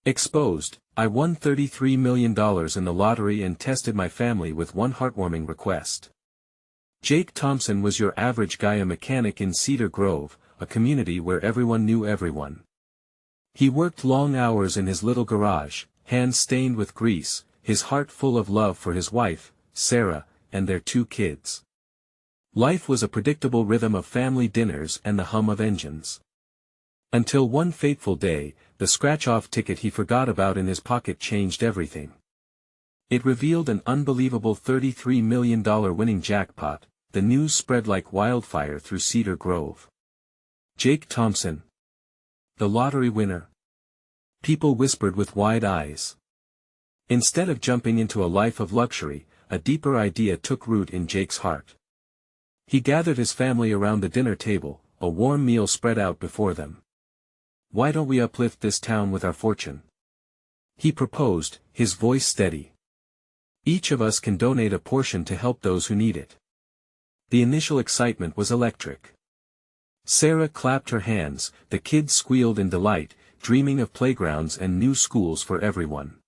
Exposed, I won $33 million in the lottery and tested my family with one heartwarming request. Jake Thompson was your average guy, a mechanic in Cedar Grove, a community where everyone knew everyone. He worked long hours in his little garage, hands stained with grease, his heart full of love for his wife, Sarah, and their 2 kids. Life was a predictable rhythm of family dinners and the hum of engines. Until one fateful day, the scratch-off ticket he forgot about in his pocket changed everything. It revealed an unbelievable $33 million winning jackpot. The news spread like wildfire through Cedar Grove. Jake Thompson, the lottery winner. People whispered with wide eyes. Instead of jumping into a life of luxury, a deeper idea took root in Jake's heart. He gathered his family around the dinner table, a warm meal spread out before them. "Why don't we uplift this town with our fortune?" he proposed, his voice steady. "Each of us can donate a portion to help those who need it." The initial excitement was electric. Sarah clapped her hands, the kids squealed in delight, dreaming of playgrounds and new schools for everyone.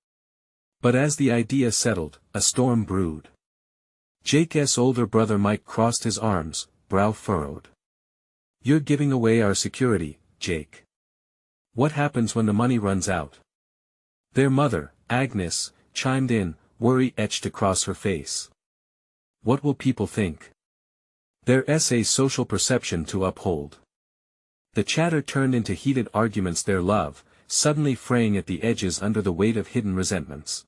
But as the idea settled, a storm brewed. Jake's older brother Mike crossed his arms, brow furrowed. "You're giving away our security, Jake. What happens when the money runs out?" Their mother, Agnes, chimed in, worry etched across her face. "What will people think? There's a social perception to uphold." The chatter turned into heated arguments, their love, suddenly fraying at the edges under the weight of hidden resentments.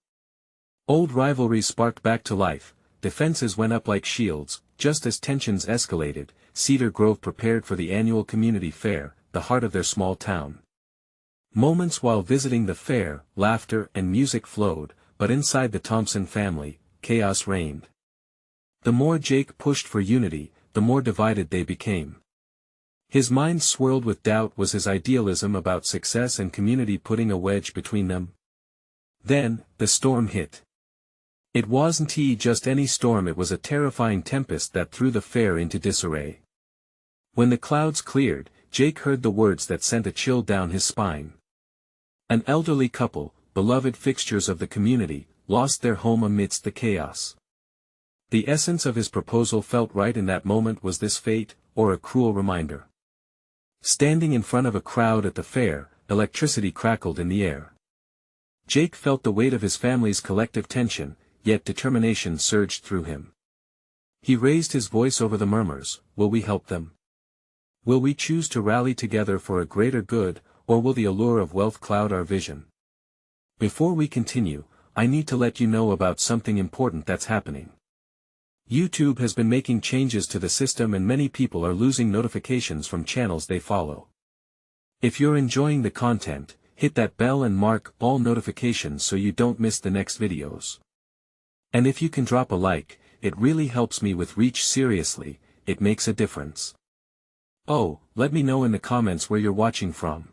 Old rivalries sparked back to life, defenses went up like shields. Just as tensions escalated, Cedar Grove prepared for the annual community fair, the heart of their small town. Moments while visiting the fair, laughter and music flowed, but inside the Thompson family, chaos reigned. The more Jake pushed for unity, the more divided they became. His mind swirled with doubt. Was his idealism about success and community putting a wedge between them? Then, the storm hit. It wasn't just any storm, it was a terrifying tempest that threw the fair into disarray. When the clouds cleared, Jake heard the words that sent a chill down his spine. An elderly couple, beloved fixtures of the community, lost their home amidst the chaos. The essence of his proposal felt right in that moment. Was this fate, or a cruel reminder? Standing in front of a crowd at the fair, electricity crackled in the air. Jake felt the weight of his family's collective tension, yet determination surged through him. He raised his voice over the murmurs. Will we help them? Will we choose to rally together for a greater good, or will the allure of wealth cloud our vision? Before we continue, I need to let you know about something important that's happening. YouTube has been making changes to the system and many people are losing notifications from channels they follow. If you're enjoying the content, hit that bell and mark all notifications so you don't miss the next videos. And if you can drop a like, it really helps me with reach. Seriously, it makes a difference. Oh, let me know in the comments where you're watching from.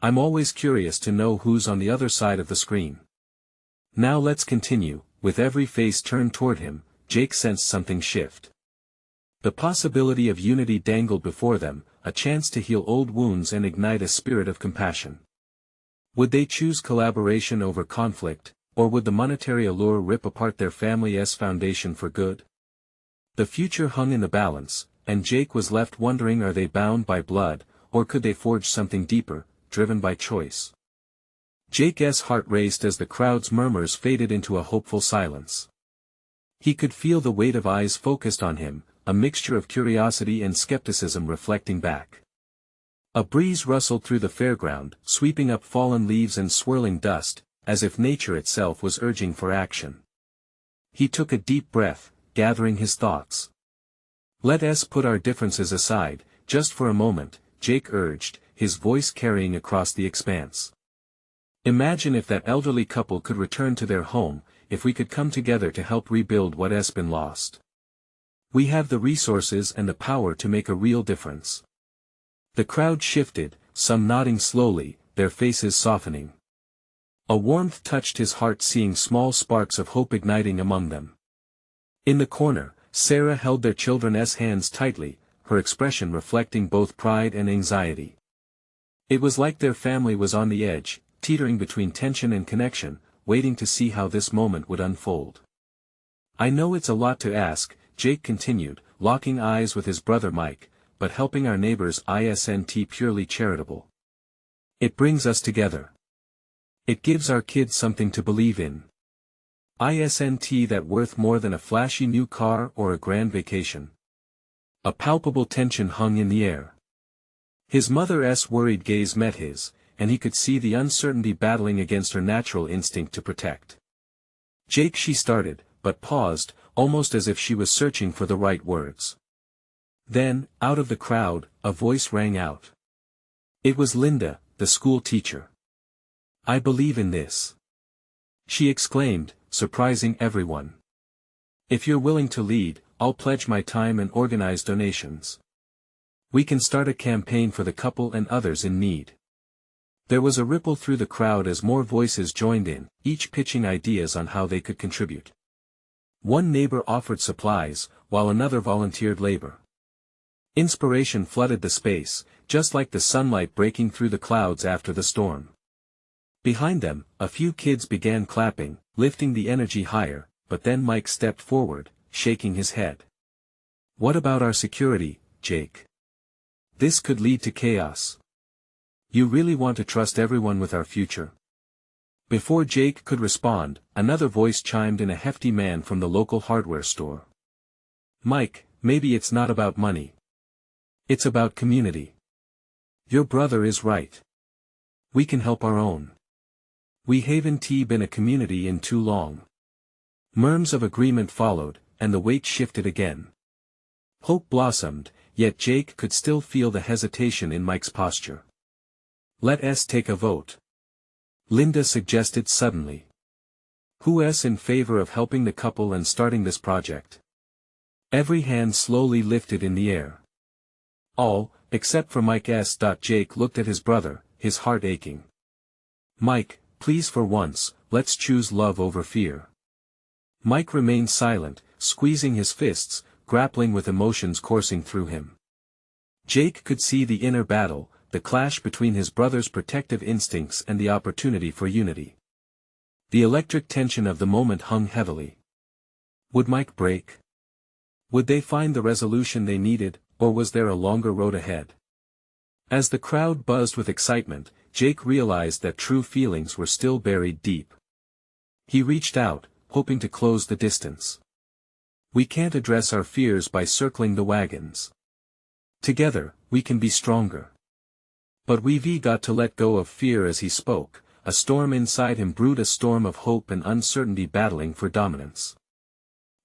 I'm always curious to know who's on the other side of the screen. Now let's continue. With every face turned toward him, Jake sensed something shift. The possibility of unity dangled before them, a chance to heal old wounds and ignite a spirit of compassion. Would they choose collaboration over conflict, or would the monetary allure rip apart their family's foundation for good? The future hung in the balance, and Jake was left wondering, are they bound by blood, or could they forge something deeper, driven by choice? Jake's heart raced as the crowd's murmurs faded into a hopeful silence. He could feel the weight of eyes focused on him, a mixture of curiosity and skepticism reflecting back. A breeze rustled through the fairground, sweeping up fallen leaves and swirling dust, as if nature itself was urging for action. He took a deep breath, gathering his thoughts. Let's put our differences aside, just for a moment, Jake urged, his voice carrying across the expanse. Imagine if that elderly couple could return to their home, if we could come together to help rebuild what's been lost. We have the resources and the power to make a real difference. The crowd shifted, some nodding slowly, their faces softening. A warmth touched his heart seeing small sparks of hope igniting among them. In the corner, Sarah held their children's hands tightly, her expression reflecting both pride and anxiety. It was like their family was on the edge, teetering between tension and connection, waiting to see how this moment would unfold. I know it's a lot to ask, Jake continued, locking eyes with his brother Mike, but helping our neighbors isn't purely charitable. It brings us together. It gives our kids something to believe in. Isn't that worth more than a flashy new car or a grand vacation? A palpable tension hung in the air. His mother's worried gaze met his, and he could see the uncertainty battling against her natural instinct to protect. Jake, she started, but paused, almost as if she was searching for the right words. Then, out of the crowd, a voice rang out. It was Linda, the school teacher. I believe in this, she exclaimed, surprising everyone. If you're willing to lead, I'll pledge my time and organize donations. We can start a campaign for the couple and others in need. There was a ripple through the crowd as more voices joined in, each pitching ideas on how they could contribute. One neighbor offered supplies, while another volunteered labor. Inspiration flooded the space, just like the sunlight breaking through the clouds after the storm. Behind them, a few kids began clapping, lifting the energy higher, but then Mike stepped forward, shaking his head. What about our security, Jake? This could lead to chaos. You really want to trust everyone with our future? Before Jake could respond, another voice chimed in, a hefty man from the local hardware store. Mike, maybe it's not about money. It's about community. Your brother is right. We can help our own. We haven't been a community in too long. Murmurs of agreement followed, and the weight shifted again. Hope blossomed, yet Jake could still feel the hesitation in Mike's posture. Let's take a vote, Linda suggested suddenly. Who's in favor of helping the couple and starting this project? Every hand slowly lifted in the air. All, except for Mike's. Jake looked at his brother, his heart aching. Mike, please, for once, let's choose love over fear. Mike remained silent, squeezing his fists, grappling with emotions coursing through him. Jake could see the inner battle, the clash between his brother's protective instincts and the opportunity for unity. The electric tension of the moment hung heavily. Would Mike break? Would they find the resolution they needed, or was there a longer road ahead? As the crowd buzzed with excitement, Jake realized that true feelings were still buried deep. He reached out, hoping to close the distance. We can't address our fears by circling the wagons. Together, we can be stronger. But we've got to let go of fear. As he spoke, a storm inside him brewed, a storm of hope and uncertainty battling for dominance.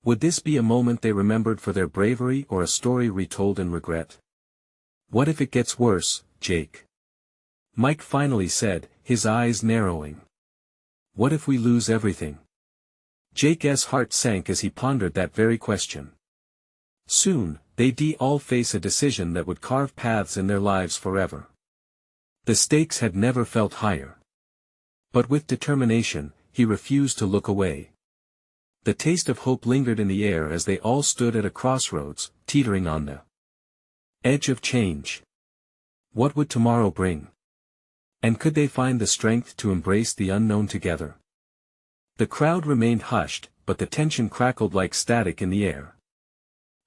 Would this be a moment they remembered for their bravery, or a story retold in regret? What if it gets worse, Jake? Mike finally said, his eyes narrowing. What if we lose everything? Jake's heart sank as he pondered that very question. Soon, they'd all face a decision that would carve paths in their lives forever. The stakes had never felt higher. But with determination, he refused to look away. The taste of hope lingered in the air as they all stood at a crossroads, teetering on the edge of change. What would tomorrow bring? And could they find the strength to embrace the unknown together? The crowd remained hushed, but the tension crackled like static in the air.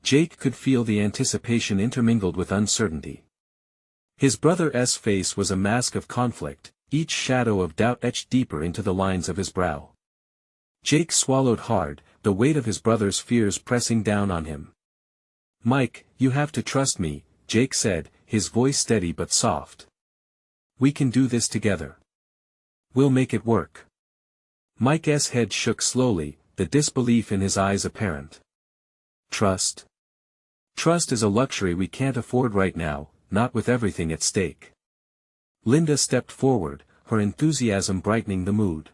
Jake could feel the anticipation intermingled with uncertainty. His brother's face was a mask of conflict, each shadow of doubt etched deeper into the lines of his brow. Jake swallowed hard, the weight of his brother's fears pressing down on him. Mike, you have to trust me, Jake said, his voice steady but soft. We can do this together. We'll make it work. Mike's head shook slowly, the disbelief in his eyes apparent. Trust? Trust is a luxury we can't afford right now, not with everything at stake. Linda stepped forward, her enthusiasm brightening the mood.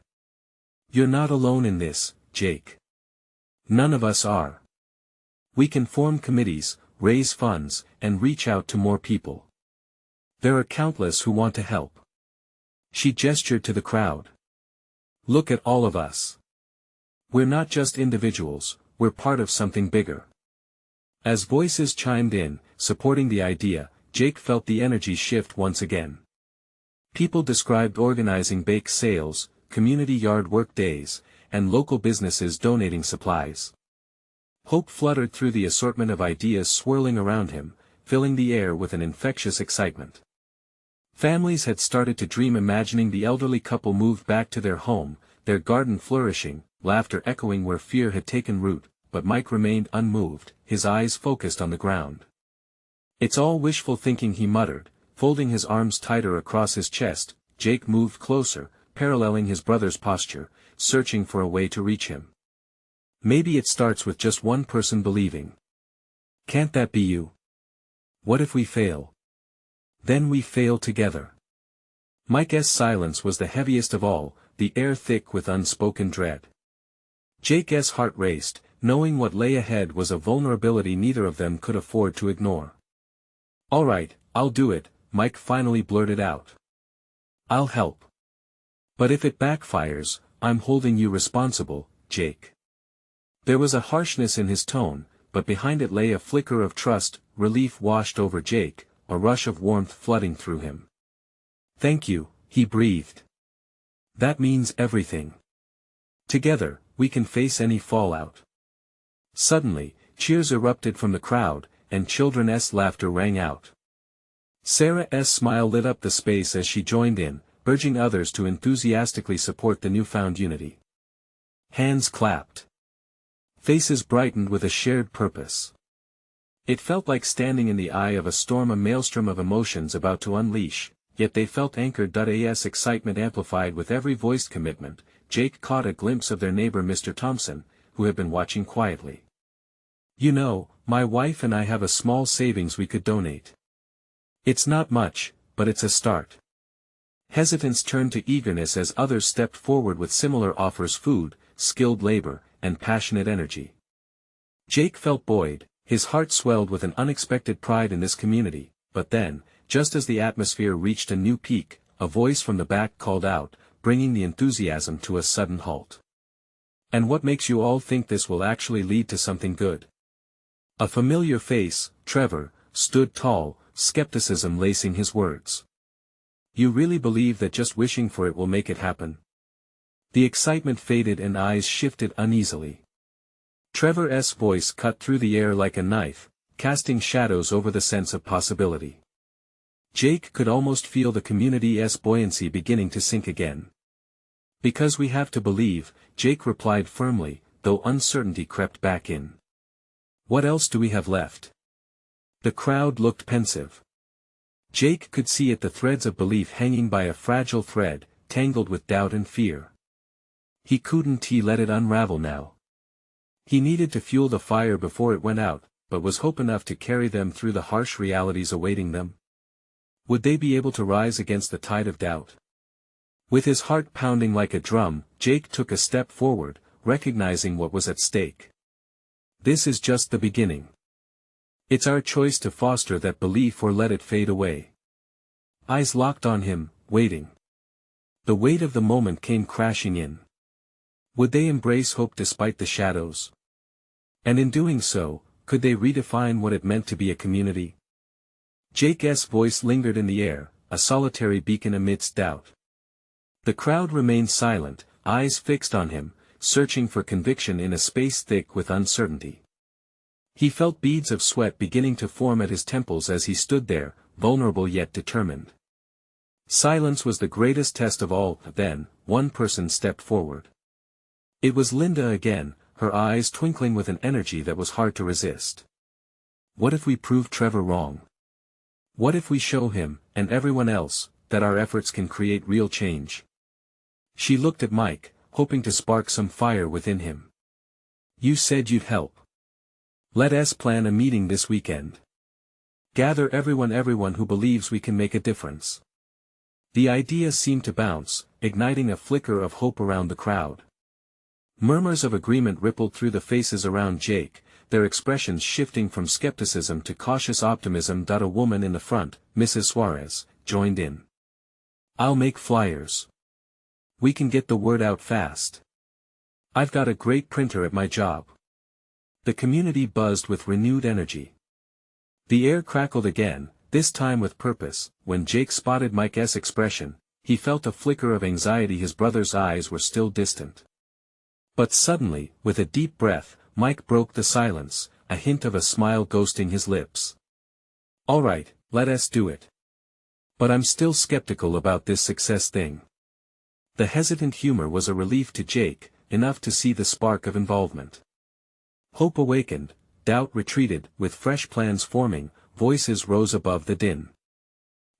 You're not alone in this, Jake. None of us are. We can form committees, raise funds, and reach out to more people. There are countless who want to help. She gestured to the crowd. Look at all of us. We're not just individuals, we're part of something bigger. As voices chimed in, supporting the idea, Jake felt the energy shift once again. People described organizing bake sales, community yard work days, and local businesses donating supplies. Hope fluttered through the assortment of ideas swirling around him, filling the air with an infectious excitement. Families had started to dream, imagining the elderly couple moved back to their home, their garden flourishing, laughter echoing where fear had taken root, but Mike remained unmoved, his eyes focused on the ground. "It's all wishful thinking," he muttered, folding his arms tighter across his chest. Jake moved closer, paralleling his brother's posture, searching for a way to reach him. "Maybe it starts with just one person believing. Can't that be you? What if we fail? Then we fail together." Mike's silence was the heaviest of all, the air thick with unspoken dread. Jake's heart raced, knowing what lay ahead was a vulnerability neither of them could afford to ignore. "All right, I'll do it," Mike finally blurted out. "I'll help. But if it backfires, I'm holding you responsible, Jake." There was a harshness in his tone, but behind it lay a flicker of trust. Relief washed over Jake, a rush of warmth flooding through him. "Thank you," he breathed. "That means everything. Together, we can face any fallout." Suddenly, cheers erupted from the crowd, and children's laughter rang out. Sarah's smile lit up the space as she joined in, urging others to enthusiastically support the newfound unity. Hands clapped. Faces brightened with a shared purpose. It felt like standing in the eye of a storm, a maelstrom of emotions about to unleash, yet they felt anchored. As excitement amplified with every voiced commitment, Jake caught a glimpse of their neighbor Mr. Thompson, who had been watching quietly. "You know, my wife and I have a small savings we could donate. It's not much, but it's a start." Hesitance turned to eagerness as others stepped forward with similar offers: food, skilled labor, and passionate energy. Jake felt buoyed, his heart swelled with an unexpected pride in this community, but then, just as the atmosphere reached a new peak, a voice from the back called out, bringing the enthusiasm to a sudden halt. "And what makes you all think this will actually lead to something good?" A familiar face, Trevor, stood tall, skepticism lacing his words. "You really believe that just wishing for it will make it happen?" The excitement faded and eyes shifted uneasily. Trevor's voice cut through the air like a knife, casting shadows over the sense of possibility. Jake could almost feel the community's buoyancy beginning to sink again. "Because we have to believe," Jake replied firmly, though uncertainty crept back in. "What else do we have left?" The crowd looked pensive. Jake could see it, the threads of belief hanging by a fragile thread, tangled with doubt and fear. He couldn't let it unravel now. He needed to fuel the fire before it went out, but was hope enough to carry them through the harsh realities awaiting them? Would they be able to rise against the tide of doubt? With his heart pounding like a drum, Jake took a step forward, recognizing what was at stake. This is just the beginning. It's our choice to foster that belief or let it fade away. Eyes locked on him, waiting. The weight of the moment came crashing in. Would they embrace hope despite the shadows? And in doing so, could they redefine what it meant to be a community? Jake's voice lingered in the air, a solitary beacon amidst doubt. The crowd remained silent, eyes fixed on him, searching for conviction in a space thick with uncertainty. He felt beads of sweat beginning to form at his temples as he stood there, vulnerable yet determined. Silence was the greatest test of all. Then, one person stepped forward. It was Linda again, her eyes twinkling with an energy that was hard to resist. "What if we prove Trevor wrong? What if we show him, and everyone else, that our efforts can create real change?" She looked at Mike, hoping to spark some fire within him. "You said you'd help. Let us plan a meeting this weekend. Gather everyone who believes we can make a difference." The idea seemed to bounce, igniting a flicker of hope around the crowd. Murmurs of agreement rippled through the faces around Jake, their expressions shifting from skepticism to cautious optimism. A woman in the front, Mrs. Suarez, joined in. "I'll make flyers. We can get the word out fast. I've got a great printer at my job." The community buzzed with renewed energy. The air crackled again, this time with purpose, when Jake spotted Mike's expression, he felt a flicker of anxiety. His brother's eyes were still distant. But suddenly, with a deep breath, Mike broke the silence, a hint of a smile ghosting his lips. "All right, let us do it. But I'm still skeptical about this success thing." The hesitant humor was a relief to Jake, enough to see the spark of involvement. Hope awakened, doubt retreated. With fresh plans forming, voices rose above the din.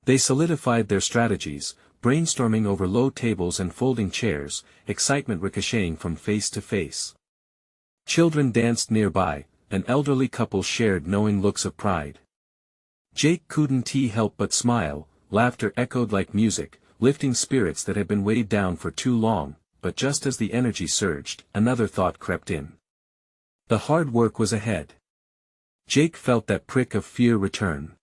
They solidified their strategies, brainstorming over low tables and folding chairs, excitement ricocheting from face to face. Children danced nearby, an elderly couple shared knowing looks of pride. Jake couldn't help but smile, laughter echoed like music, lifting spirits that had been weighed down for too long. But just as the energy surged, another thought crept in. The hard work was ahead. Jake felt that prick of fear return.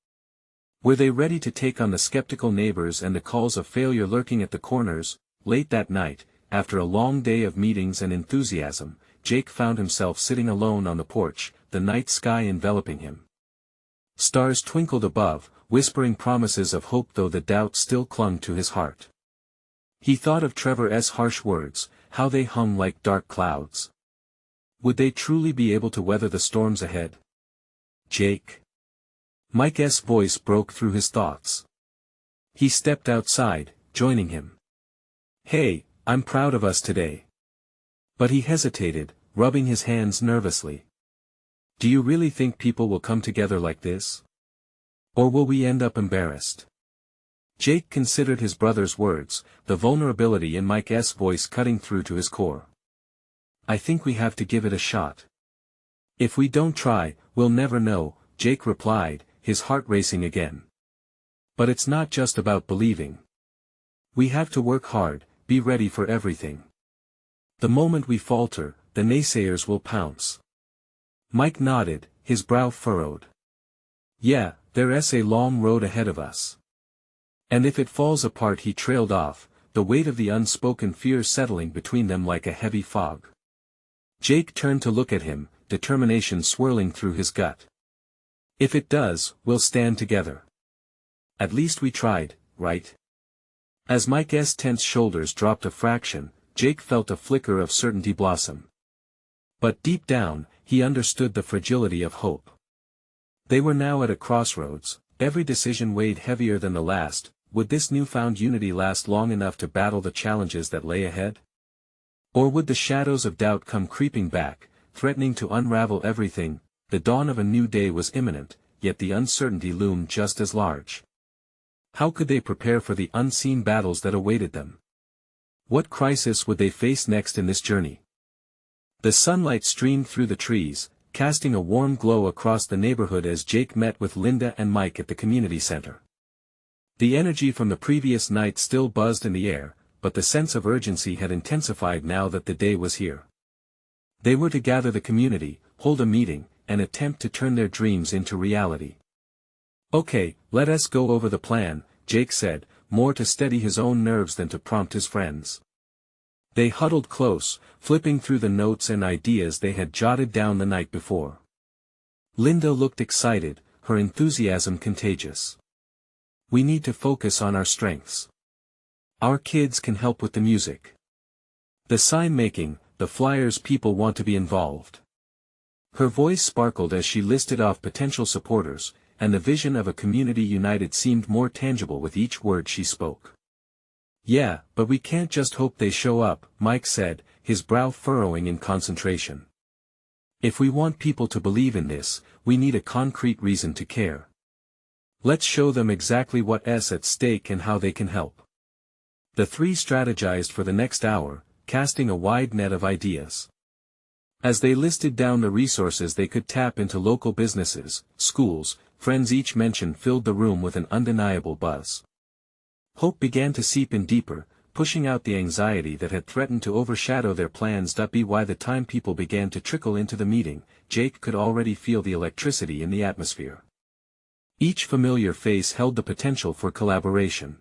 Were they ready to take on the skeptical neighbors and the calls of failure lurking at the corners? Late that night, after a long day of meetings and enthusiasm, Jake found himself sitting alone on the porch, the night sky enveloping him. Stars twinkled above, whispering promises of hope, though the doubt still clung to his heart. He thought of Trevor's harsh words, how they hung like dark clouds. Would they truly be able to weather the storms ahead? Jake. Mike's voice broke through his thoughts. He stepped outside, joining him. "Hey, I'm proud of us today." But he hesitated, rubbing his hands nervously. "Do you really think people will come together like this? Or will we end up embarrassed?" Jake considered his brother's words, the vulnerability in Mike's voice cutting through to his core. "I think we have to give it a shot. If we don't try, we'll never know," Jake replied, his heart racing again. "But it's not just about believing. We have to work hard, be ready for everything. The moment we falter, the naysayers will pounce." Mike nodded, his brow furrowed. "Yeah, there's a long road ahead of us. And if it falls apart," he trailed off, the weight of the unspoken fear settling between them like a heavy fog. Jake turned to look at him, determination swirling through his gut. "If it does, we'll stand together. At least we tried, right?" As Mike's tense shoulders dropped a fraction, Jake felt a flicker of certainty blossom. But deep down, he understood the fragility of hope. They were now at a crossroads, every decision weighed heavier than the last. Would this newfound unity last long enough to battle the challenges that lay ahead? Or would the shadows of doubt come creeping back, threatening to unravel everything? The dawn of a new day was imminent, yet the uncertainty loomed just as large. How could they prepare for the unseen battles that awaited them? What crisis would they face next in this journey? The sunlight streamed through the trees, casting a warm glow across the neighborhood as Jake met with Linda and Mike at the community center. The energy from the previous night still buzzed in the air, but the sense of urgency had intensified now that the day was here. They were to gather the community, hold a meeting, and attempt to turn their dreams into reality. "Okay, let us go over the plan," Jake said, more to steady his own nerves than to prompt his friends. They huddled close, flipping through the notes and ideas they had jotted down the night before. Linda looked excited, her enthusiasm contagious. "We need to focus on our strengths. Our kids can help with the music. The sign making, the flyers, people want to be involved." Her voice sparkled as she listed off potential supporters, and the vision of a community united seemed more tangible with each word she spoke. "Yeah, but we can't just hope they show up," Mike said, his brow furrowing in concentration. "If we want people to believe in this, we need a concrete reason to care. Let's show them exactly what's at stake and how they can help." The three strategized for the next hour, casting a wide net of ideas. As they listed down the resources they could tap into, local businesses, schools, friends, each mention filled the room with an undeniable buzz. Hope began to seep in deeper, pushing out the anxiety that had threatened to overshadow their plans. By the time people began to trickle into the meeting, Jake could already feel the electricity in the atmosphere. Each familiar face held the potential for collaboration.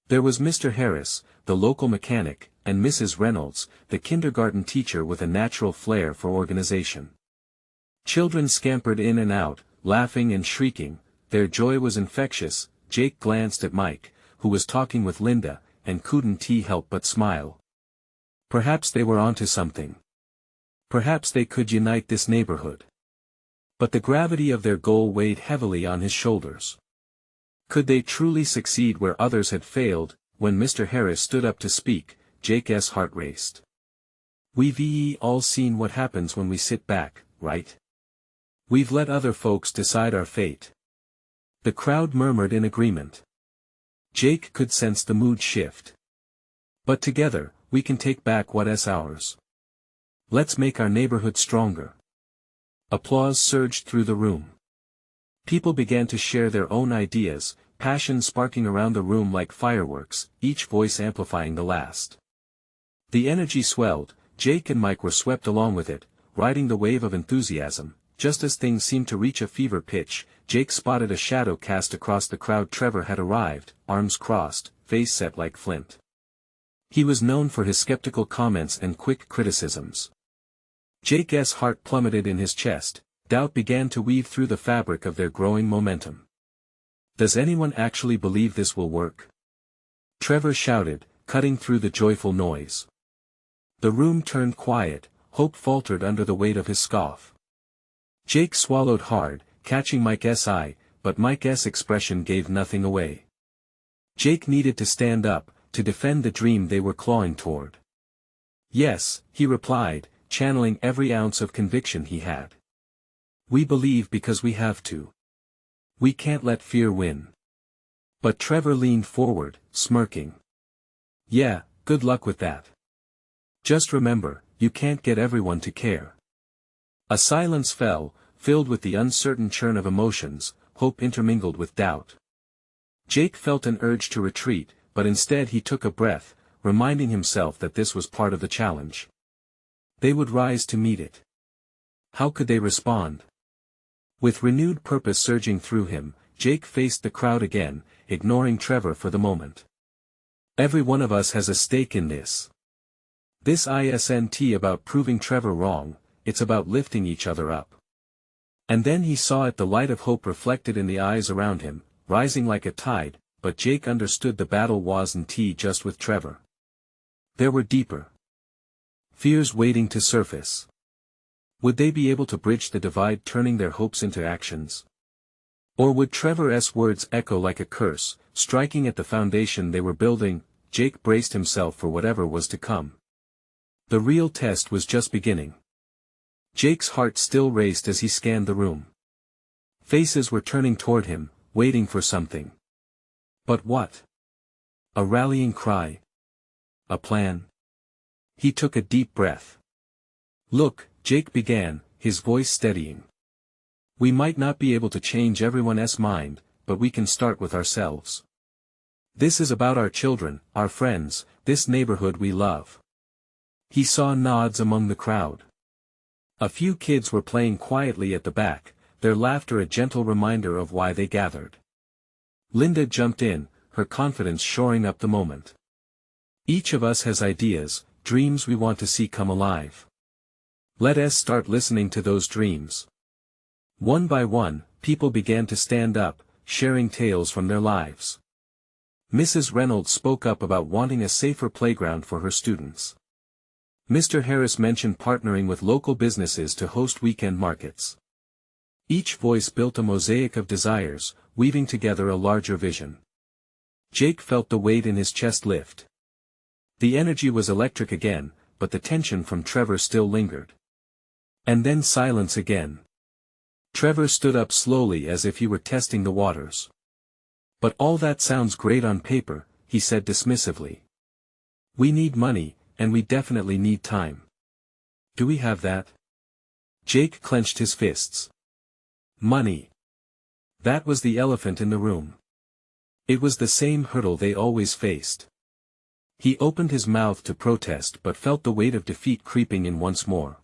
There was Mr. Harris, the local mechanic, and Mrs. Reynolds, the kindergarten teacher with a natural flair for organization. Children scampered in and out, laughing and shrieking. Their joy was infectious. Jake glanced at Mike, who was talking with Linda, and couldn't he help but smile. Perhaps they were onto something. Perhaps they could unite this neighborhood. But the gravity of their goal weighed heavily on his shoulders. Could they truly succeed where others had failed? When Mr. Harris stood up to speak, Jake's heart raced. We've all seen what happens when we sit back, right? We've let other folks decide our fate. The crowd murmured in agreement. Jake could sense the mood shift. But together, we can take back what's ours. Let's make our neighborhood stronger. Applause surged through the room. People began to share their own ideas, passion sparking around the room like fireworks, each voice amplifying the last. The energy swelled. Jake and Mike were swept along with it, riding the wave of enthusiasm. Just as things seemed to reach a fever pitch, Jake spotted a shadow cast across the crowd. Trevor had arrived, arms crossed, face set like flint. He was known for his skeptical comments and quick criticisms. Jake's heart plummeted in his chest. Doubt began to weave through the fabric of their growing momentum. Does anyone actually believe this will work? Trevor shouted, cutting through the joyful noise. The room turned quiet, hope faltered under the weight of his scoff. Jake swallowed hard, catching Mike's eye, but Mike's expression gave nothing away. Jake needed to stand up, to defend the dream they were clawing toward. Yes, he replied, channeling every ounce of conviction he had. We believe because we have to. We can't let fear win. But Trevor leaned forward, smirking. Yeah, good luck with that. Just remember, you can't get everyone to care. A silence fell, filled with the uncertain churn of emotions, hope intermingled with doubt. Jake felt an urge to retreat, but instead he took a breath, reminding himself that this was part of the challenge. They would rise to meet it. How could they respond? With renewed purpose surging through him, Jake faced the crowd again, ignoring Trevor for the moment. Every one of us has a stake in this. This isn't about proving Trevor wrong, it's about lifting each other up. And then he saw it, the light of hope reflected in the eyes around him, rising like a tide, but Jake understood the battle wasn't just with Trevor. There were deeper fears waiting to surface. Would they be able to bridge the divide, turning their hopes into actions? Or would Trevor's words echo like a curse, striking at the foundation they were building? Jake braced himself for whatever was to come. The real test was just beginning. Jake's heart still raced as he scanned the room. Faces were turning toward him, waiting for something. But what? A rallying cry? A plan? He took a deep breath. Look, Jake began, his voice steadying. We might not be able to change everyone's mind, but we can start with ourselves. This is about our children, our friends, this neighborhood we love. He saw nods among the crowd. A few kids were playing quietly at the back, their laughter a gentle reminder of why they gathered. Linda jumped in, her confidence shoring up the moment. Each of us has ideas, dreams we want to see come alive. Let us start listening to those dreams. One by one, people began to stand up, sharing tales from their lives. Mrs. Reynolds spoke up about wanting a safer playground for her students. Mr. Harris mentioned partnering with local businesses to host weekend markets. Each voice built a mosaic of desires, weaving together a larger vision. Jake felt the weight in his chest lift. The energy was electric again, but the tension from Trevor still lingered. And then silence again. Trevor stood up slowly as if he were testing the waters. But all that sounds great on paper, he said dismissively. We need money, and we definitely need time. Do we have that? Jake clenched his fists. Money. That was the elephant in the room. It was the same hurdle they always faced. He opened his mouth to protest but felt the weight of defeat creeping in once more.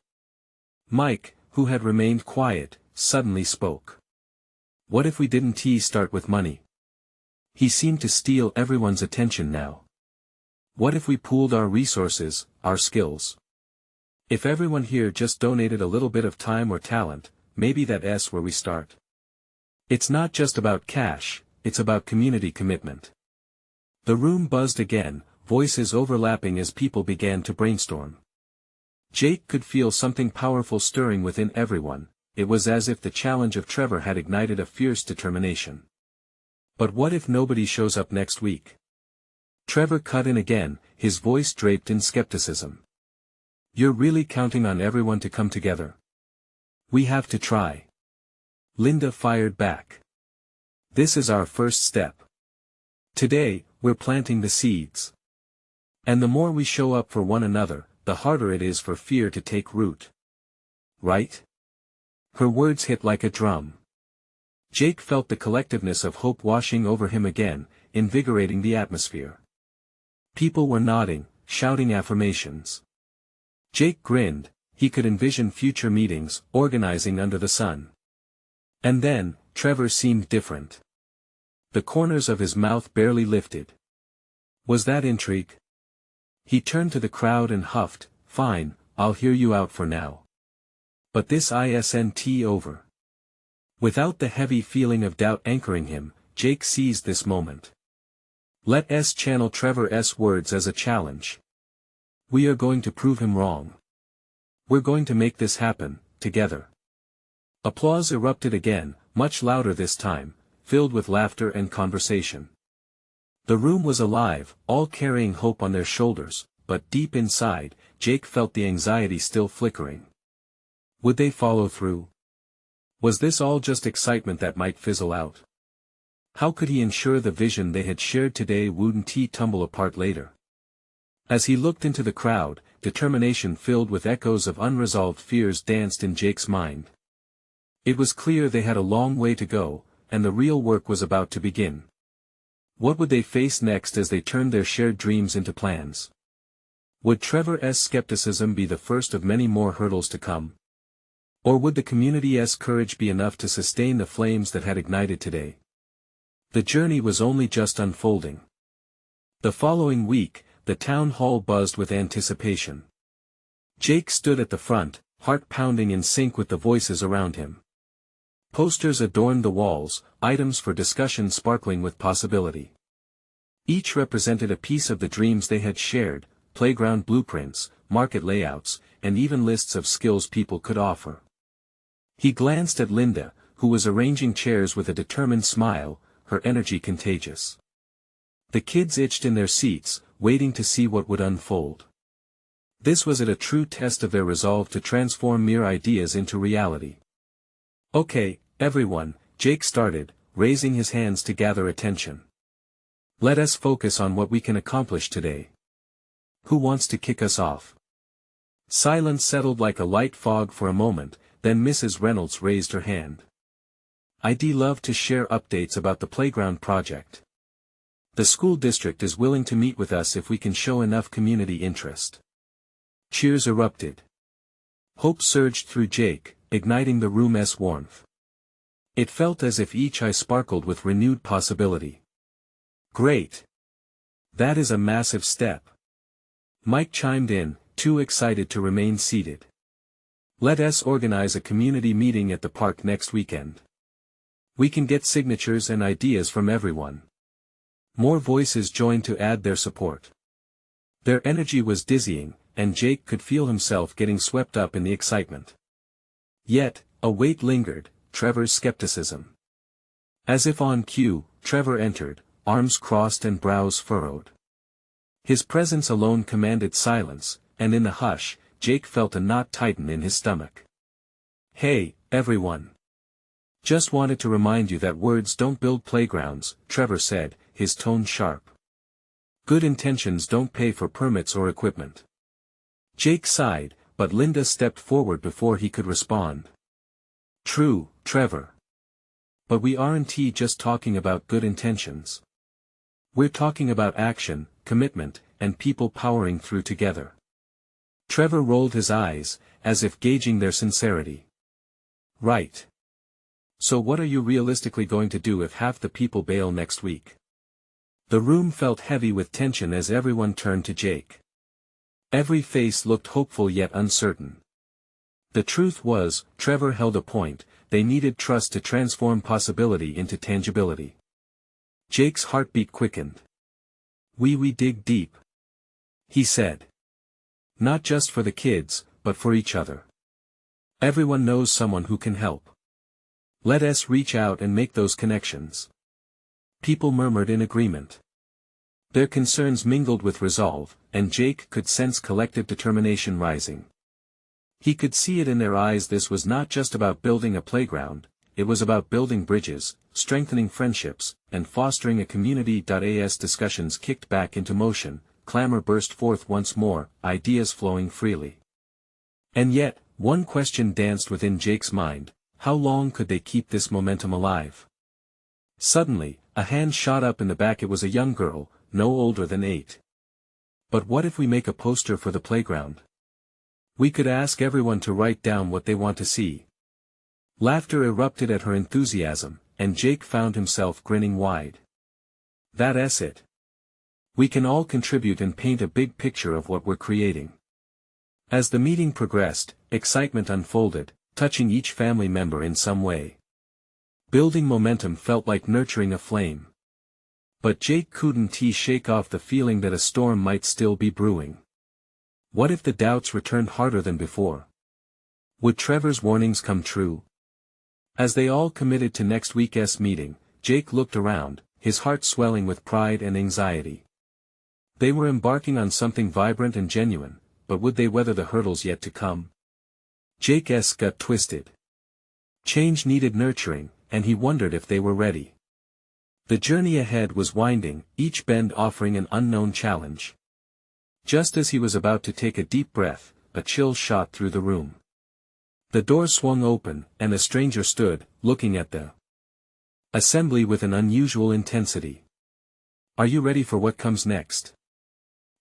Mike, who had remained quiet, suddenly spoke. What if we didn't start with money? He seemed to steal everyone's attention now. What if we pooled our resources, our skills? If everyone here just donated a little bit of time or talent, maybe that's where we start. It's not just about cash, it's about community commitment. The room buzzed again, voices overlapping as people began to brainstorm. Jake could feel something powerful stirring within everyone. It was as if the challenge of Trevor had ignited a fierce determination. But what if nobody shows up next week? Trevor cut in again, his voice draped in skepticism. You're really counting on everyone to come together? We have to try. Linda fired back. This is our first step. Today, we're planting the seeds. And the more we show up for one another, the harder it is for fear to take root. Right? Her words hit like a drum. Jake felt the collectiveness of hope washing over him again, invigorating the atmosphere. People were nodding, shouting affirmations. Jake grinned, he could envision future meetings, organizing under the sun. And then, Trevor seemed different. The corners of his mouth barely lifted. Was that intrigue? He turned to the crowd and huffed, "Fine, I'll hear you out for now. But this isn't over." Without the heavy feeling of doubt anchoring him, Jake seized this moment. Let us channel Trevor's words as a challenge. We are going to prove him wrong. We're going to make this happen, together. Applause erupted again, much louder this time, filled with laughter and conversation. The room was alive, all carrying hope on their shoulders, but deep inside, Jake felt the anxiety still flickering. Would they follow through? Was this all just excitement that might fizzle out? How could he ensure the vision they had shared today wouldn't tumble apart later? As he looked into the crowd, determination filled with echoes of unresolved fears danced in Jake's mind. It was clear they had a long way to go, and the real work was about to begin. What would they face next as they turned their shared dreams into plans? Would Trevor's skepticism be the first of many more hurdles to come? Or would the community's courage be enough to sustain the flames that had ignited today? The journey was only just unfolding. The following week, the town hall buzzed with anticipation. Jake stood at the front, heart pounding in sync with the voices around him. Posters adorned the walls, items for discussion sparkling with possibility. Each represented a piece of the dreams they had shared, playground blueprints, market layouts, and even lists of skills people could offer. He glanced at Linda, who was arranging chairs with a determined smile, her energy contagious. The kids itched in their seats, waiting to see what would unfold. This was a true test of their resolve to transform mere ideas into reality. Okay, everyone, Jake started, raising his hands to gather attention. Let us focus on what we can accomplish today. Who wants to kick us off? Silence settled like a light fog for a moment, then Mrs. Reynolds raised her hand. I'd love to share updates about the playground project. The school district is willing to meet with us if we can show enough community interest. Cheers erupted. Hope surged through Jake, igniting the room's warmth. It felt as if each eye sparkled with renewed possibility. Great! That is a massive step. Mike chimed in, too excited to remain seated. Let us organize a community meeting at the park next weekend. We can get signatures and ideas from everyone. More voices joined to add their support. Their energy was dizzying, and Jake could feel himself getting swept up in the excitement. Yet, a weight lingered, Trevor's skepticism. As if on cue, Trevor entered, arms crossed and brows furrowed. His presence alone commanded silence, and in the hush, Jake felt a knot tighten in his stomach. Hey, everyone. Just wanted to remind you that words don't build playgrounds, Trevor said, his tone sharp. Good intentions don't pay for permits or equipment. Jake sighed, but Linda stepped forward before he could respond. True, Trevor. But we aren't just talking about good intentions. We're talking about action, commitment, and people powering through together. Trevor rolled his eyes, as if gauging their sincerity. Right. So what are you realistically going to do if half the people bail next week? The room felt heavy with tension as everyone turned to Jake. Every face looked hopeful yet uncertain. The truth was, Trevor held a point, they needed trust to transform possibility into tangibility. Jake's heartbeat quickened. We dig deep. he said. Not just for the kids, but for each other. Everyone knows someone who can help. Let us reach out and make those connections. People murmured in agreement. Their concerns mingled with resolve, and Jake could sense collective determination rising. He could see it in their eyes. This was not just about building a playground, it was about building bridges, strengthening friendships, and fostering a community. As discussions kicked back into motion, clamor burst forth once more, ideas flowing freely. And yet, one question danced within Jake's mind: how long could they keep this momentum alive? Suddenly, a hand shot up in the back. It was a young girl, no older than 8. But what if we make a poster for the playground? We could ask everyone to write down what they want to see. Laughter erupted at her enthusiasm, and Jake found himself grinning wide. That's it. We can all contribute and paint a big picture of what we're creating. As the meeting progressed, excitement unfolded, touching each family member in some way. Building momentum felt like nurturing a flame. But Jake couldn't shake off the feeling that a storm might still be brewing. What if the doubts returned harder than before? Would Trevor's warnings come true? As they all committed to next week's meeting, Jake looked around, his heart swelling with pride and anxiety. They were embarking on something vibrant and genuine, but would they weather the hurdles yet to come? Jake's gut twisted. Change needed nurturing, and he wondered if they were ready. The journey ahead was winding, each bend offering an unknown challenge. Just as he was about to take a deep breath, a chill shot through the room. The door swung open, and a stranger stood, looking at the assembly with an unusual intensity. Are you ready for what comes next?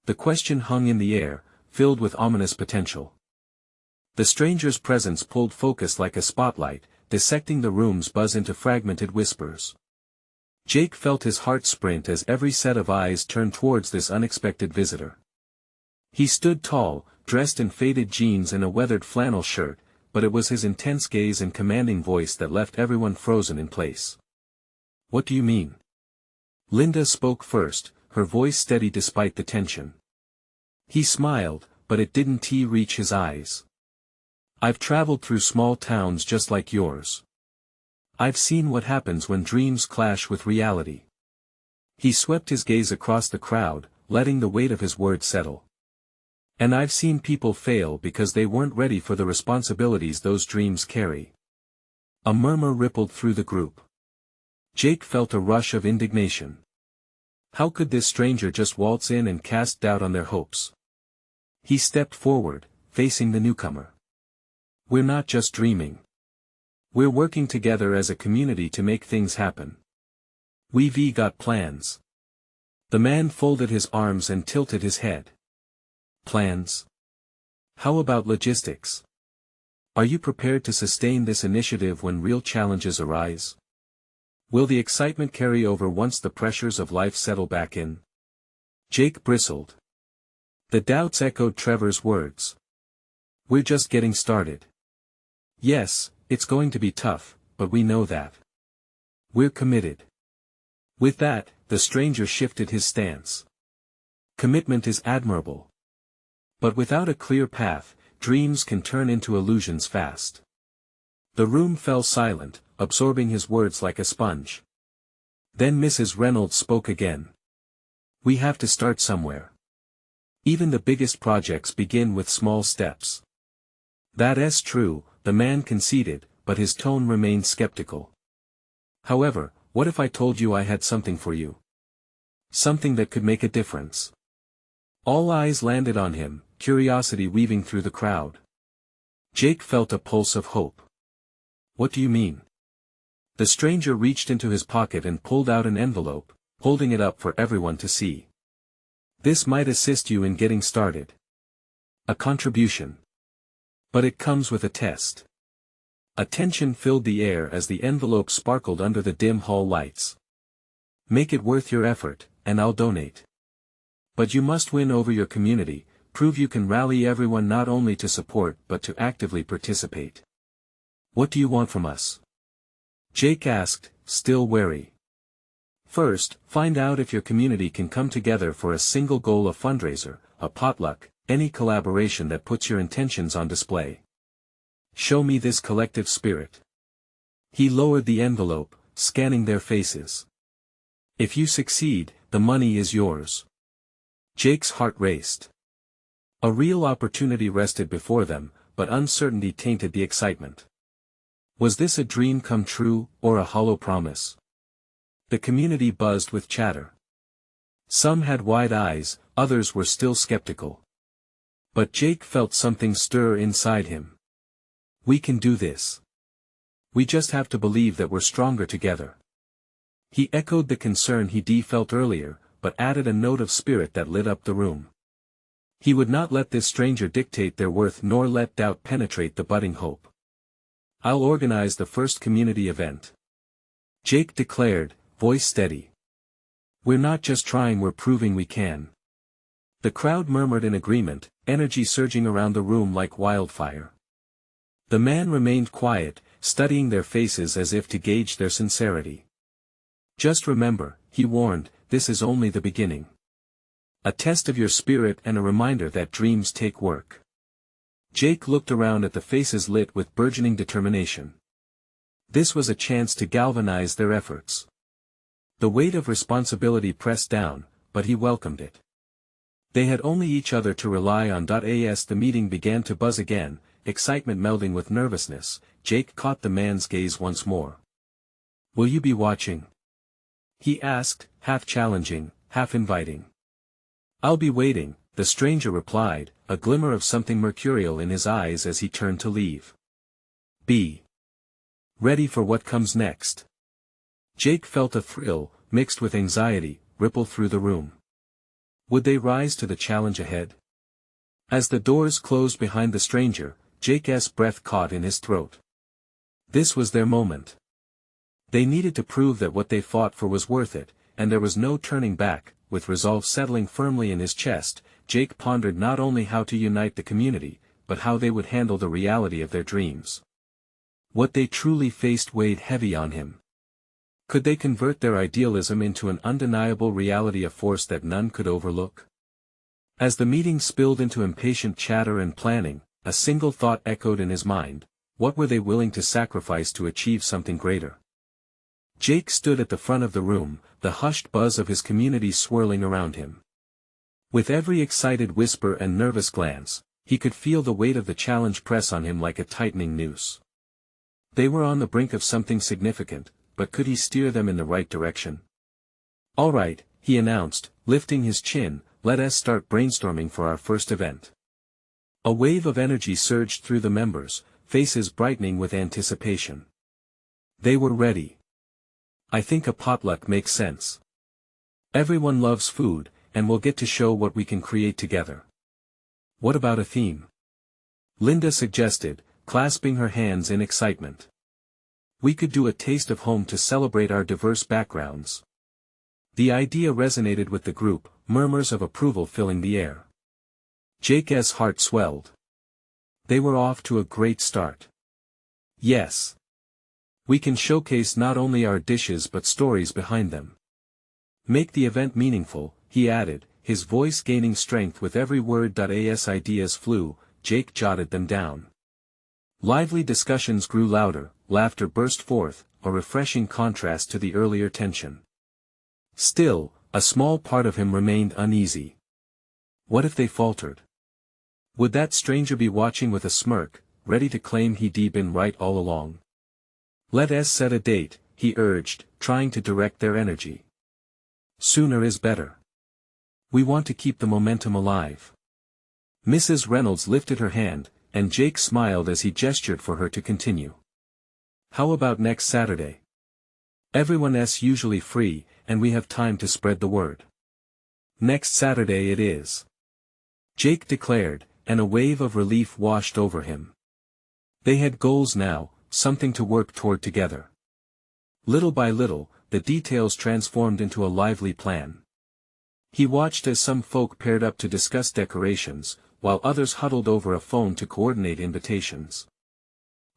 The question hung in the air, filled with ominous potential. The stranger's presence pulled focus like a spotlight, dissecting the room's buzz into fragmented whispers. Jake felt his heart sprint as every set of eyes turned towards this unexpected visitor. He stood tall, dressed in faded jeans and a weathered flannel shirt, but it was his intense gaze and commanding voice that left everyone frozen in place. What do you mean? Linda spoke first, her voice steady despite the tension. He smiled, but it didn't reach his eyes. I've traveled through small towns just like yours. I've seen what happens when dreams clash with reality. He swept his gaze across the crowd, letting the weight of his words settle. And I've seen people fail because they weren't ready for the responsibilities those dreams carry. A murmur rippled through the group. Jake felt a rush of indignation. How could this stranger just waltz in and cast doubt on their hopes? He stepped forward, facing the newcomer. We're not just dreaming. We're working together as a community to make things happen. We've got plans. The man folded his arms and tilted his head. Plans? How about logistics? Are you prepared to sustain this initiative when real challenges arise? Will the excitement carry over once the pressures of life settle back in? Jake bristled. The doubts echoed Trevor's words. We're just getting started. Yes, it's going to be tough, but we know that. We're committed. With that, the stranger shifted his stance. Commitment is admirable. But without a clear path, dreams can turn into illusions fast. The room fell silent, absorbing his words like a sponge. Then Mrs. Reynolds spoke again. We have to start somewhere. Even the biggest projects begin with small steps. That's true, the man conceded, but his tone remained skeptical. However, what if I told you I had something for you? Something that could make a difference. All eyes landed on him, curiosity weaving through the crowd. Jake felt a pulse of hope. What do you mean? The stranger reached into his pocket and pulled out an envelope, holding it up for everyone to see. This might assist you in getting started. A contribution. But it comes with a test. A tension filled the air as the envelope sparkled under the dim hall lights. Make it worth your effort, and I'll donate. But you must win over your community, prove you can rally everyone not only to support but to actively participate. What do you want from us? Jake asked, still wary. First, find out if your community can come together for a single goal: a fundraiser, a potluck, any collaboration that puts your intentions on display. Show me this collective spirit. He lowered the envelope, scanning their faces. If you succeed, the money is yours. Jake's heart raced. A real opportunity rested before them, but uncertainty tainted the excitement. Was this a dream come true, or a hollow promise? The community buzzed with chatter. Some had wide eyes, others were still skeptical. But Jake felt something stir inside him. We can do this. We just have to believe that we're stronger together. He echoed the concern he felt earlier, but added a note of spirit that lit up the room. He would not let this stranger dictate their worth nor let doubt penetrate the budding hope. I'll organize the first community event. Jake declared, voice steady. We're not just trying, we're proving we can. The crowd murmured in agreement, energy surging around the room like wildfire. The man remained quiet, studying their faces as if to gauge their sincerity. Just remember, he warned, this is only the beginning. A test of your spirit and a reminder that dreams take work. Jake looked around at the faces lit with burgeoning determination. This was a chance to galvanize their efforts. The weight of responsibility pressed down, but he welcomed it. They had only each other to rely on. As the meeting began to buzz again, excitement melding with nervousness, Jake caught the man's gaze once more. Will you be watching? He asked, half challenging, half inviting. I'll be waiting, the stranger replied, a glimmer of something mercurial in his eyes as he turned to leave. Be ready for what comes next. Jake felt a thrill, mixed with anxiety, ripple through the room. Would they rise to the challenge ahead? As the doors closed behind the stranger, Jake's breath caught in his throat. This was their moment. They needed to prove that what they fought for was worth it, and there was no turning back. With resolve settling firmly in his chest, Jake pondered not only how to unite the community, but how they would handle the reality of their dreams. What they truly faced weighed heavy on him. Could they convert their idealism into an undeniable reality, a force that none could overlook? As the meeting spilled into impatient chatter and planning, a single thought echoed in his mind: what were they willing to sacrifice to achieve something greater? Jake stood at the front of the room, the hushed buzz of his community swirling around him. With every excited whisper and nervous glance, he could feel the weight of the challenge press on him like a tightening noose. They were on the brink of something significant, but could he steer them in the right direction? All right, he announced, lifting his chin, let us start brainstorming for our first event. A wave of energy surged through the members, faces brightening with anticipation. They were ready. I think a potluck makes sense. Everyone loves food, and we'll get to show what we can create together. What about a theme? Linda suggested, clasping her hands in excitement. We could do a taste of home to celebrate our diverse backgrounds. The idea resonated with the group, murmurs of approval filling the air. Jake's heart swelled. They were off to a great start. Yes. We can showcase not only our dishes but stories behind them. Make the event meaningful, he added, his voice gaining strength with every word. As ideas flew, Jake jotted them down. Lively discussions grew louder, laughter burst forth, a refreshing contrast to the earlier tension. Still, a small part of him remained uneasy. What if they faltered? Would that stranger be watching with a smirk, ready to claim he'd been right all along? Let us set a date, he urged, trying to direct their energy. Sooner is better. We want to keep the momentum alive. Mrs. Reynolds lifted her hand, and Jake smiled as he gestured for her to continue. How about next Saturday? Everyone's usually free, and we have time to spread the word. Next Saturday it is. Jake declared, and a wave of relief washed over him. They had goals now, something to work toward together. Little by little, the details transformed into a lively plan. He watched as some folk paired up to discuss decorations, while others huddled over a phone to coordinate invitations.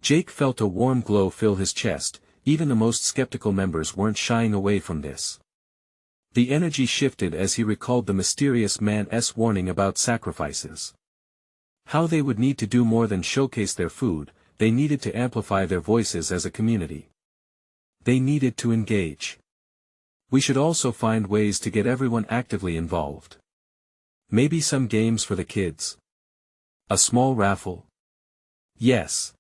Jake felt a warm glow fill his chest, even the most skeptical members weren't shying away from this. The energy shifted as he recalled the mysterious man's warning about sacrifices. How they would need to do more than showcase their food, they needed to amplify their voices as a community. They needed to engage. We should also find ways to get everyone actively involved. Maybe some games for the kids. A small raffle? Yes.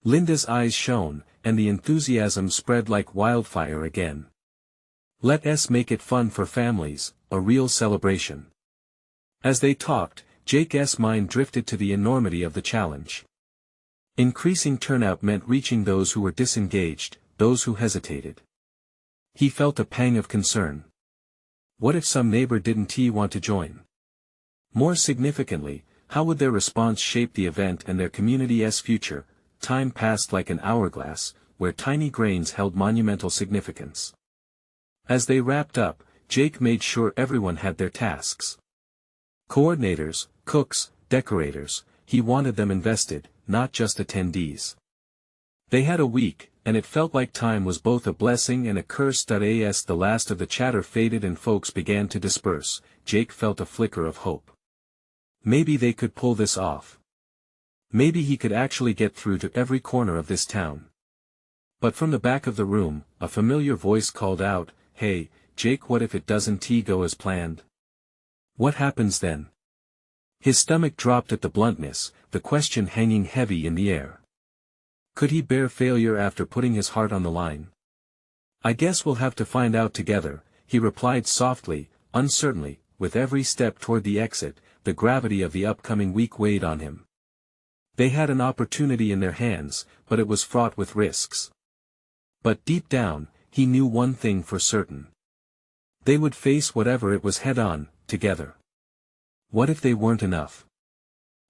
Linda's eyes shone, and the enthusiasm spread like wildfire again. Let's make it fun for families, a real celebration. As they talked, Jake's mind drifted to the enormity of the challenge. Increasing turnout meant reaching those who were disengaged, those who hesitated. He felt a pang of concern. What if some neighbor didn't want to join? More significantly, how would their response shape the event and their community's future? Time passed like an hourglass, where tiny grains held monumental significance. As they wrapped up, Jake made sure everyone had their tasks. Coordinators, cooks, decorators, he wanted them invested, not just attendees. They had a week, and it felt like time was both a blessing and a curse. As the last of the chatter faded and folks began to disperse, Jake felt a flicker of hope. Maybe they could pull this off. Maybe he could actually get through to every corner of this town. But from the back of the room, a familiar voice called out, "Hey, Jake, what if it doesn't go as planned? What happens then?" His stomach dropped at the bluntness, the question hanging heavy in the air. Could he bear failure after putting his heart on the line? "I guess we'll have to find out together," he replied softly, uncertainly. With every step toward the exit, the gravity of the upcoming week weighed on him. They had an opportunity in their hands, but it was fraught with risks. But deep down, he knew one thing for certain. They would face whatever it was head-on, together. What if they weren't enough?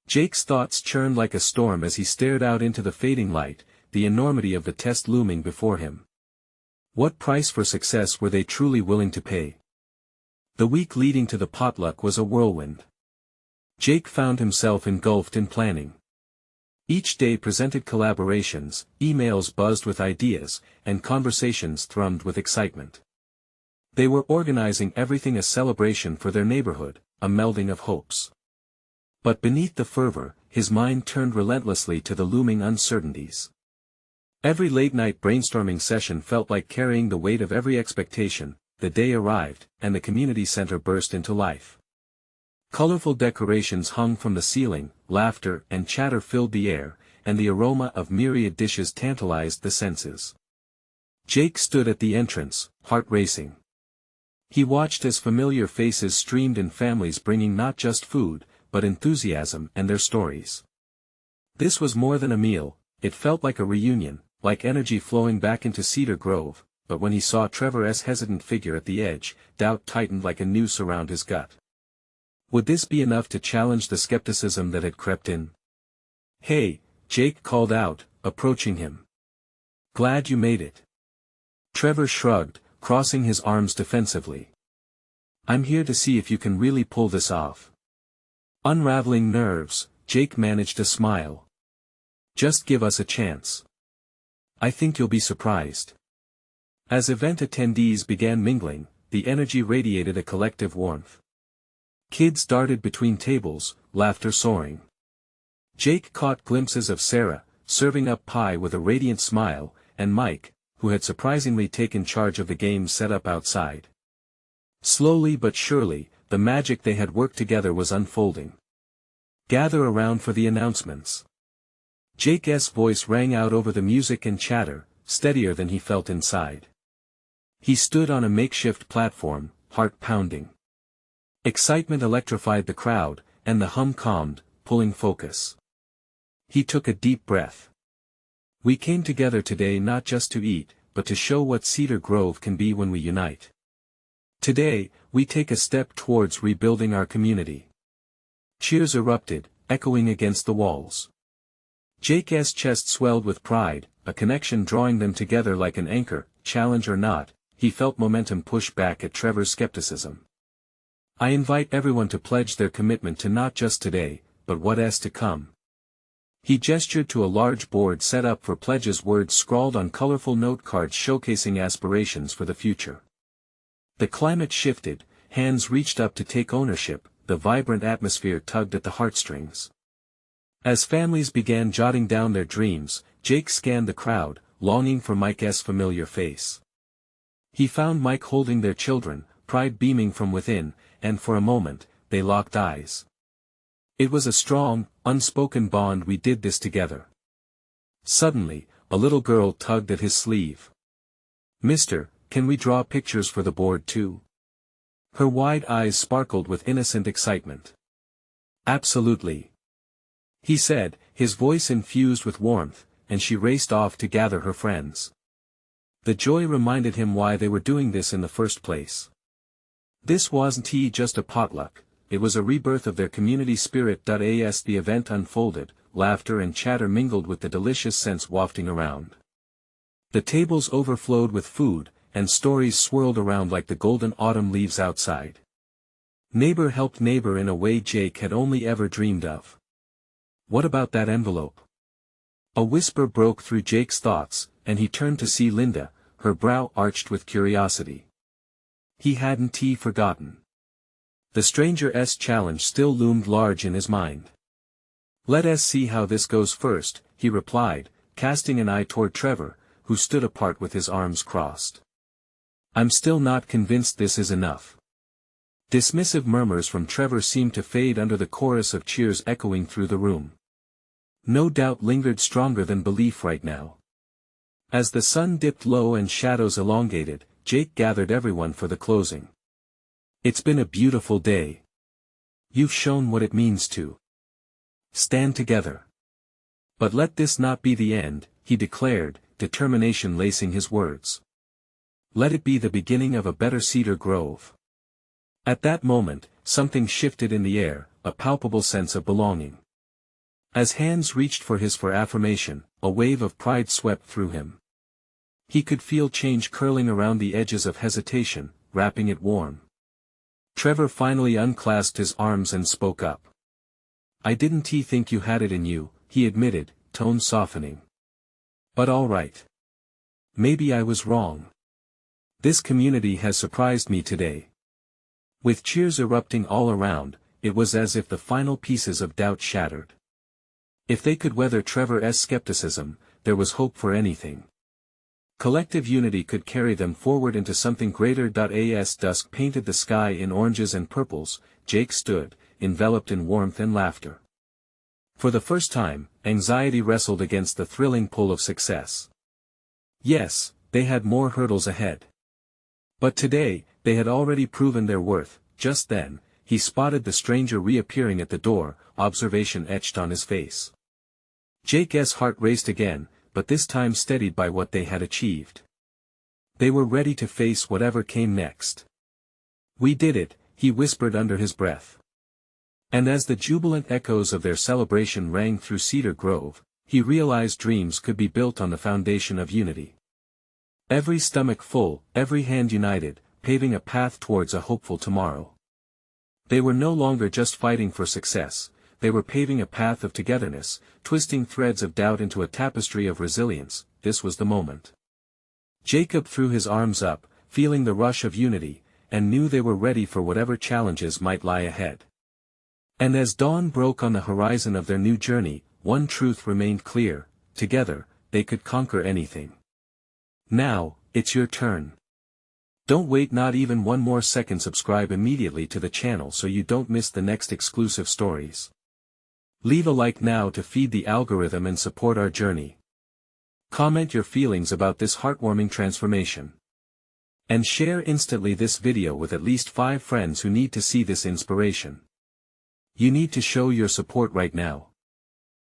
Jake's thoughts churned like a storm as he stared out into the fading light, the enormity of the test looming before him. What price for success were they truly willing to pay? The week leading to the potluck was a whirlwind. Jake found himself engulfed in planning. Each day presented collaborations, emails buzzed with ideas, and conversations thrummed with excitement. They were organizing everything a celebration for their neighborhood, a melding of hopes. But beneath the fervor, his mind turned relentlessly to the looming uncertainties. Every late-night brainstorming session felt like carrying the weight of every expectation. The day arrived, and the community center burst into life. Colorful decorations hung from the ceiling, laughter and chatter filled the air, and the aroma of myriad dishes tantalized the senses. Jake stood at the entrance, heart racing. He watched as familiar faces streamed in, families bringing not just food, but enthusiasm and their stories. This was more than a meal, it felt like a reunion, like energy flowing back into Cedar Grove, but when he saw Trevor's hesitant figure at the edge, doubt tightened like a noose around his gut. Would this be enough to challenge the skepticism that had crept in? "Hey," Jake called out, approaching him. "Glad you made it." Trevor shrugged, crossing his arms defensively. "I'm here to see if you can really pull this off." Unraveling nerves, Jake managed a smile. "Just give us a chance. I think you'll be surprised." As event attendees began mingling, the energy radiated a collective warmth. Kids darted between tables, laughter soaring. Jake caught glimpses of Sarah, serving up pie with a radiant smile, and Mike, who had surprisingly taken charge of the game set up outside. Slowly but surely, the magic they had worked together was unfolding. "Gather around for the announcements." Jake's voice rang out over the music and chatter, steadier than he felt inside. He stood on a makeshift platform, heart pounding. Excitement electrified the crowd, and the hum calmed, pulling focus. He took a deep breath. "We came together today not just to eat, but to show what Cedar Grove can be when we unite. Today, we take a step towards rebuilding our community." Cheers erupted, echoing against the walls. Jake's chest swelled with pride, a connection drawing them together like an anchor. Challenge or not, he felt momentum push back at Trevor's skepticism. "I invite everyone to pledge their commitment to not just today, but what's to come." He gestured to a large board set up for pledges, words scrawled on colorful note cards showcasing aspirations for the future. The climate shifted, hands reached up to take ownership, the vibrant atmosphere tugged at the heartstrings. As families began jotting down their dreams, Jake scanned the crowd, longing for Mike's familiar face. He found Mike holding their children, pride beaming from within, and for a moment, they locked eyes. It was a strong, unspoken bond. We did this together. Suddenly, a little girl tugged at his sleeve. "Mister, can we draw pictures for the board too?" Her wide eyes sparkled with innocent excitement. "Absolutely," he said, his voice infused with warmth, and she raced off to gather her friends. The joy reminded him why they were doing this in the first place. This wasn't just a potluck, it was a rebirth of their community spirit. As the event unfolded, laughter and chatter mingled with the delicious scents wafting around. The tables overflowed with food, and stories swirled around like the golden autumn leaves outside. Neighbor helped neighbor in a way Jake had only ever dreamed of. "What about that envelope?" A whisper broke through Jake's thoughts, and he turned to see Linda, her brow arched with curiosity. He hadn't forgotten. The stranger's challenge still loomed large in his mind. "Let us see how this goes first," he replied, casting an eye toward Trevor, who stood apart with his arms crossed. "I'm still not convinced this is enough." Dismissive murmurs from Trevor seemed to fade under the chorus of cheers echoing through the room. No doubt lingered stronger than belief right now. As the sun dipped low and shadows elongated, Jake gathered everyone for the closing. "It's been a beautiful day. You've shown what it means to stand together. But let this not be the end," he declared, determination lacing his words. "Let it be the beginning of a better cedar grove." At that moment, something shifted in the air, a palpable sense of belonging. As hands reached for his affirmation, a wave of pride swept through him. He could feel change curling around the edges of hesitation, wrapping it warm. Trevor finally unclasped his arms and spoke up. "I didn't think you had it in you," he admitted, tone softening. "But all right. Maybe I was wrong. This community has surprised me today." With cheers erupting all around, it was as if the final pieces of doubt shattered. If they could weather Trevor's skepticism, there was hope for anything. Collective unity could carry them forward into something greater. As dusk painted the sky in oranges and purples, Jake stood, enveloped in warmth and laughter. For the first time, anxiety wrestled against the thrilling pull of success. Yes, they had more hurdles ahead. But today, they had already proven their worth. Just then, he spotted the stranger reappearing at the door, observation etched on his face. Jake's heart raced again, but this time steadied by what they had achieved. They were ready to face whatever came next. "We did it," he whispered under his breath. And as the jubilant echoes of their celebration rang through Cedar Grove, he realized dreams could be built on the foundation of unity. Every stomach full, every hand united, paving a path towards a hopeful tomorrow. They were no longer just fighting for success, they were paving a path of togetherness, twisting threads of doubt into a tapestry of resilience. This was the moment. Jacob threw his arms up, feeling the rush of unity, and knew they were ready for whatever challenges might lie ahead. And as dawn broke on the horizon of their new journey, one truth remained clear: together, they could conquer anything. Now, it's your turn. Don't wait not even one more second. Subscribe immediately to the channel so you don't miss the next exclusive stories. Leave a like now to feed the algorithm and support our journey. Comment your feelings about this heartwarming transformation. And share instantly this video with at least 5 friends who need to see this inspiration. You need to show your support right now.